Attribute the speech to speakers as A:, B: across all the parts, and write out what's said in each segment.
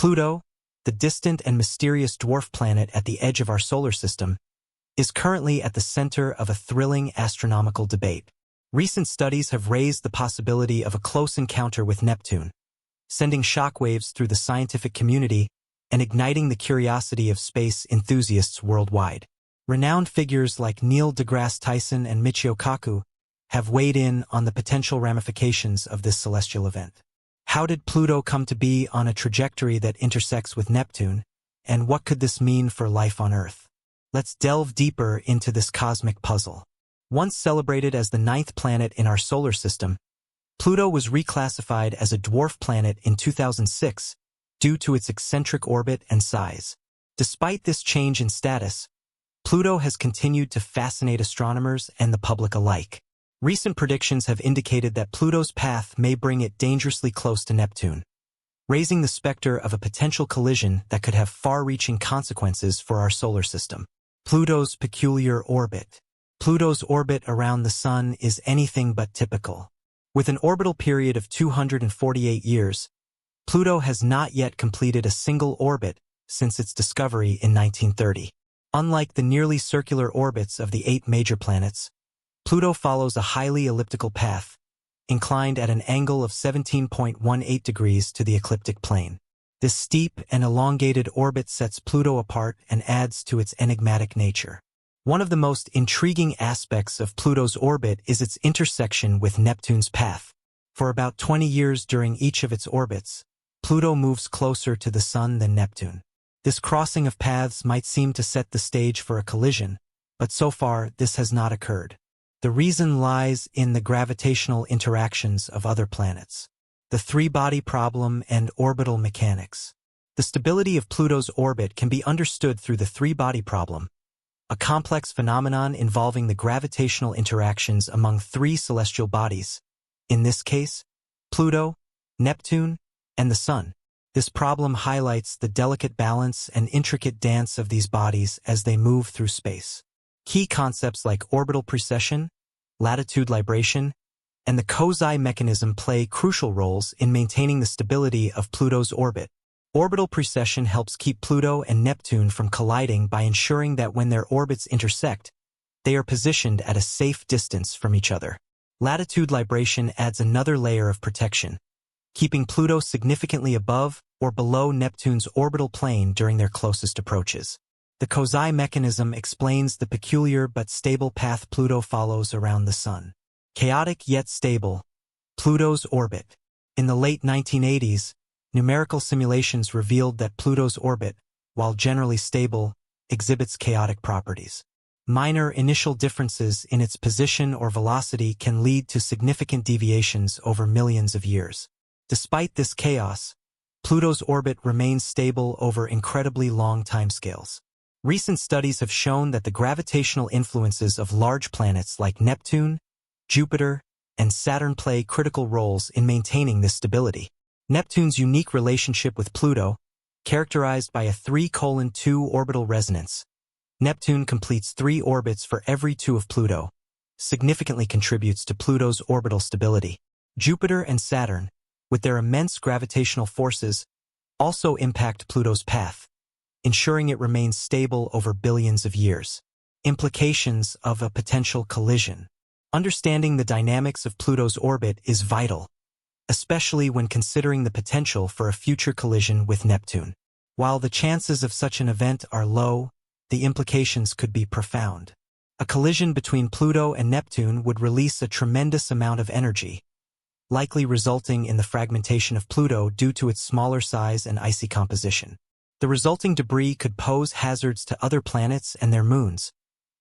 A: Pluto, the distant and mysterious dwarf planet at the edge of our solar system, is currently at the center of a thrilling astronomical debate. Recent studies have raised the possibility of a close encounter with Neptune, sending shockwaves through the scientific community and igniting the curiosity of space enthusiasts worldwide. Renowned figures like deGrasse, Tyson and Michio Kaku have weighed in on the potential ramifications of this celestial event. How did Pluto come to be on a trajectory that intersects with Neptune, and what could this mean for life on Earth? Let's delve deeper into this cosmic puzzle. Once celebrated as the 9th planet in our solar system, Pluto was reclassified as a dwarf planet in 2006 due to its eccentric orbit and size. Despite this change in status, Pluto has continued to fascinate astronomers and the public alike. Recent predictions have indicated that Pluto's path may bring it dangerously close to Neptune, raising the specter of a potential collision that could have far-reaching consequences for our solar system. Pluto's peculiar orbit. Pluto's orbit around the Sun is anything but typical. With an orbital period of 248 years, Pluto has not yet completed a single orbit since its discovery in 1930. Unlike the nearly circular orbits of the 8 major planets, Pluto follows a highly elliptical path, inclined at an angle of 17.18 degrees to the ecliptic plane. This steep and elongated orbit sets Pluto apart and adds to its enigmatic nature. One of the most intriguing aspects of Pluto's orbit is its intersection with Neptune's path. For about 20 years during each of its orbits, Pluto moves closer to the Sun than Neptune. This crossing of paths might seem to set the stage for a collision, but so far this has not occurred. The reason lies in the gravitational interactions of other planets, the three-body problem and orbital mechanics. The stability of Pluto's orbit can be understood through the three-body problem, a complex phenomenon involving the gravitational interactions among 3 celestial bodies, in this case, Pluto, Neptune, and the Sun. This problem highlights the delicate balance and intricate dance of these bodies as they move through space. Key concepts like orbital precession, latitude libration, and the Kozai mechanism play crucial roles in maintaining the stability of Pluto's orbit. Orbital precession helps keep Pluto and Neptune from colliding by ensuring that when their orbits intersect, they are positioned at a safe distance from each other. Latitude libration adds another layer of protection, keeping Pluto significantly above or below Neptune's orbital plane during their closest approaches. The Kozai mechanism explains the peculiar but stable path Pluto follows around the Sun. Chaotic yet stable, Pluto's orbit. In the late 1980s, numerical simulations revealed that Pluto's orbit, while generally stable, exhibits chaotic properties. Minor initial differences in its position or velocity can lead to significant deviations over millions of years. Despite this chaos, Pluto's orbit remains stable over incredibly long timescales. Recent studies have shown that the gravitational influences of large planets like Neptune, Jupiter, and Saturn play critical roles in maintaining this stability. Neptune's unique relationship with Pluto, characterized by a 3:2 orbital resonance. Neptune completes 3 orbits for every 2 of Pluto, significantly contributes to Pluto's orbital stability. Jupiter and Saturn, with their immense gravitational forces, also impact Pluto's path, ensuring it remains stable over billions of years. Implications of a potential collision. Understanding the dynamics of Pluto's orbit is vital, especially when considering the potential for a future collision with Neptune. While the chances of such an event are low, the implications could be profound. A collision between Pluto and Neptune would release a tremendous amount of energy, likely resulting in the fragmentation of Pluto due to its smaller size and icy composition. The resulting debris could pose hazards to other planets and their moons,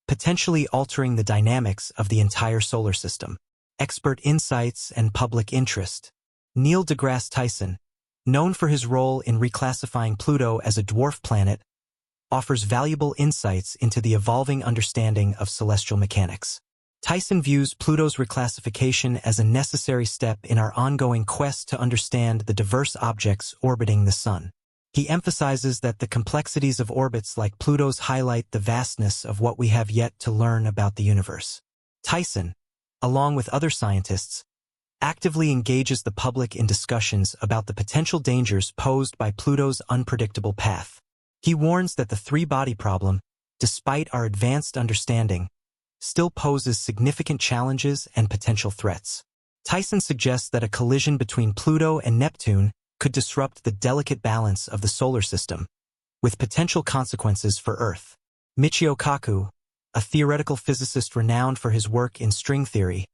A: potentially altering the dynamics of the entire solar system. Expert insights and public interest. Neil deGrasse Tyson, known for his role in reclassifying Pluto as a dwarf planet, offers valuable insights into the evolving understanding of celestial mechanics. Tyson views Pluto's reclassification as a necessary step in our ongoing quest to understand the diverse objects orbiting the Sun. He emphasizes that the complexities of orbits like Pluto's highlight the vastness of what we have yet to learn about the universe. Tyson, along with other scientists, actively engages the public in discussions about the potential dangers posed by Pluto's unpredictable path. He warns that the three-body problem, despite our advanced understanding, still poses significant challenges and potential threats. Tyson suggests that a collision between Pluto and Neptune could disrupt the delicate balance of the solar system, with potential consequences for Earth. Michio Kaku, a theoretical physicist renowned for his work in string theory,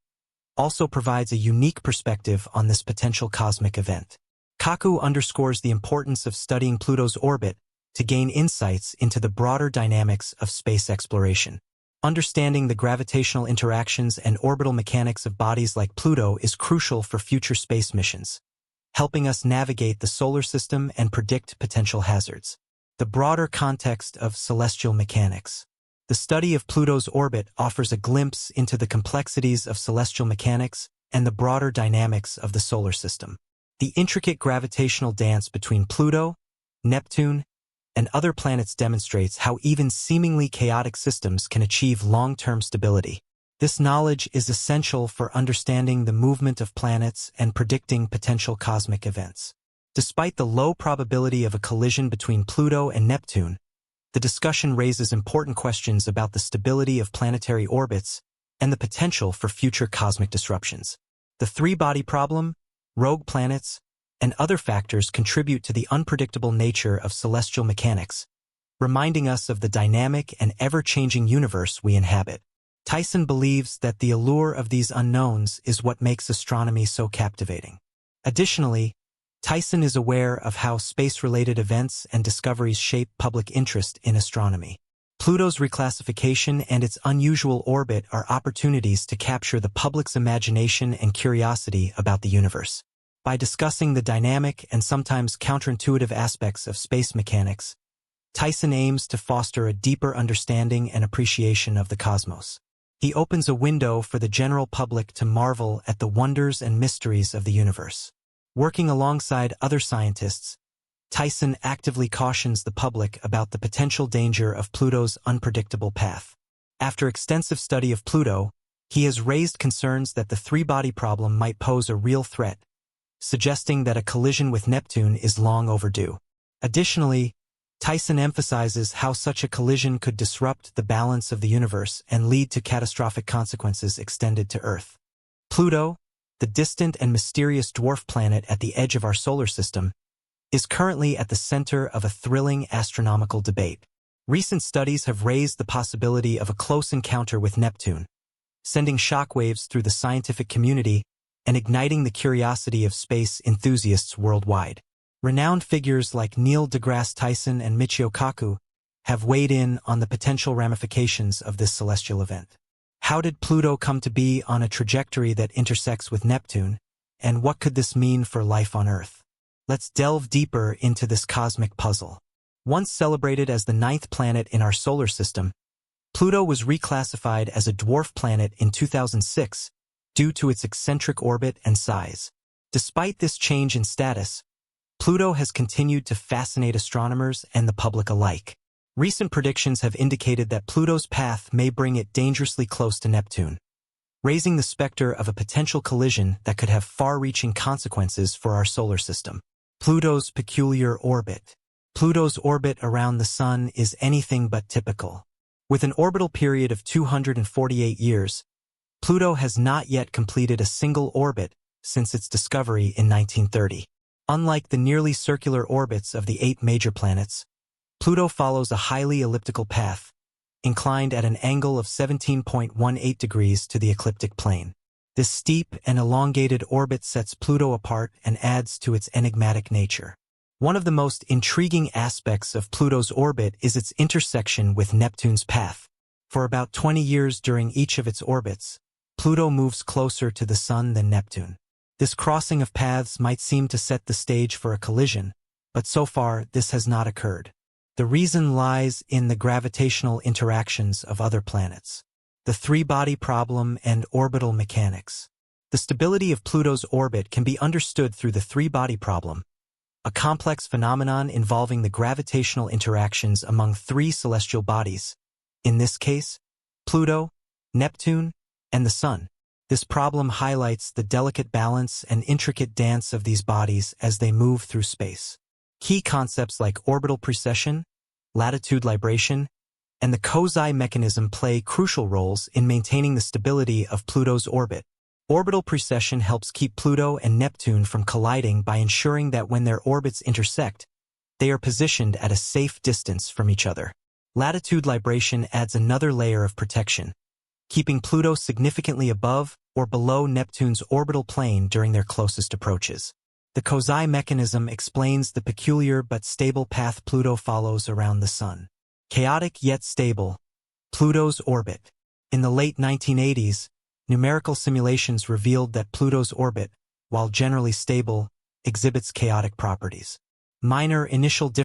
A: also provides a unique perspective on this potential cosmic event. Kaku underscores the importance of studying Pluto's orbit to gain insights into the broader dynamics of space exploration. Understanding the gravitational interactions and orbital mechanics of bodies like Pluto is crucial for future space missions, helping us navigate the solar system and predict potential hazards. The broader context of celestial mechanics. The study of Pluto's orbit offers a glimpse into the complexities of celestial mechanics and the broader dynamics of the solar system. The intricate gravitational dance between Pluto, Neptune, and other planets demonstrates how even seemingly chaotic systems can achieve long-term stability. This knowledge is essential for understanding the movement of planets and predicting potential cosmic events. Despite the low probability of a collision between Pluto and Neptune, the discussion raises important questions about the stability of planetary orbits and the potential for future cosmic disruptions. The three-body problem, rogue planets, and other factors contribute to the unpredictable nature of celestial mechanics, reminding us of the dynamic and ever-changing universe we inhabit. Tyson believes that the allure of these unknowns is what makes astronomy so captivating. Additionally, Tyson is aware of how space-related events and discoveries shape public interest in astronomy. Pluto's reclassification and its unusual orbit are opportunities to capture the public's imagination and curiosity about the universe. By discussing the dynamic and sometimes counterintuitive aspects of space mechanics, Tyson aims to foster a deeper understanding and appreciation of the cosmos. He opens a window for the general public to marvel at the wonders and mysteries of the universe. Working alongside other scientists, Tyson actively cautions the public about the potential danger of Pluto's unpredictable path. After extensive study of Pluto, he has raised concerns that the three-body problem might pose a real threat, suggesting that a collision with Neptune is long overdue. Additionally, Tyson emphasizes how such a collision could disrupt the balance of the universe and lead to catastrophic consequences extended to Earth. Pluto, the distant and mysterious dwarf planet at the edge of our solar system, is currently at the center of a thrilling astronomical debate. Recent studies have raised the possibility of a close encounter with Neptune, sending shockwaves through the scientific community and igniting the curiosity of space enthusiasts worldwide. Renowned figures like deGrasse Tyson and Michio Kaku have weighed in on the potential ramifications of this celestial event. How did Pluto come to be on a trajectory that intersects with Neptune, and what could this mean for life on Earth? Let's delve deeper into this cosmic puzzle. Once celebrated as the 9th planet in our solar system, Pluto was reclassified as a dwarf planet in 2006 due to its eccentric orbit and size. Despite this change in status, Pluto has continued to fascinate astronomers and the public alike. Recent predictions have indicated that Pluto's path may bring it dangerously close to Neptune, raising the specter of a potential collision that could have far-reaching consequences for our solar system. Pluto's peculiar orbit. Pluto's orbit around the Sun is anything but typical. With an orbital period of 248 years, Pluto has not yet completed a single orbit since its discovery in 1930. Unlike the nearly circular orbits of the 8 major planets, Pluto follows a highly elliptical path, inclined at an angle of 17.18 degrees to the ecliptic plane. This steep and elongated orbit sets Pluto apart and adds to its enigmatic nature. One of the most intriguing aspects of Pluto's orbit is its intersection with Neptune's path. For about 20 years during each of its orbits, Pluto moves closer to the Sun than Neptune. This crossing of paths might seem to set the stage for a collision, but so far this has not occurred. The reason lies in the gravitational interactions of other planets, the three-body problem, and orbital mechanics. The stability of Pluto's orbit can be understood through the three-body problem, a complex phenomenon involving the gravitational interactions among 3 celestial bodies, in this case, Pluto, Neptune, and the Sun. This problem highlights the delicate balance and intricate dance of these bodies as they move through space. Key concepts like orbital precession, latitude libration, and the Kozai mechanism play crucial roles in maintaining the stability of Pluto's orbit. Orbital precession helps keep Pluto and Neptune from colliding by ensuring that when their orbits intersect, they are positioned at a safe distance from each other. Latitude libration adds another layer of protection, keeping Pluto significantly above or below Neptune's orbital plane during their closest approaches. The Kozai mechanism explains the peculiar but stable path Pluto follows around the Sun. Chaotic yet stable, Pluto's orbit. In the late 1980s, numerical simulations revealed that Pluto's orbit, while generally stable, exhibits chaotic properties. Minor initial differences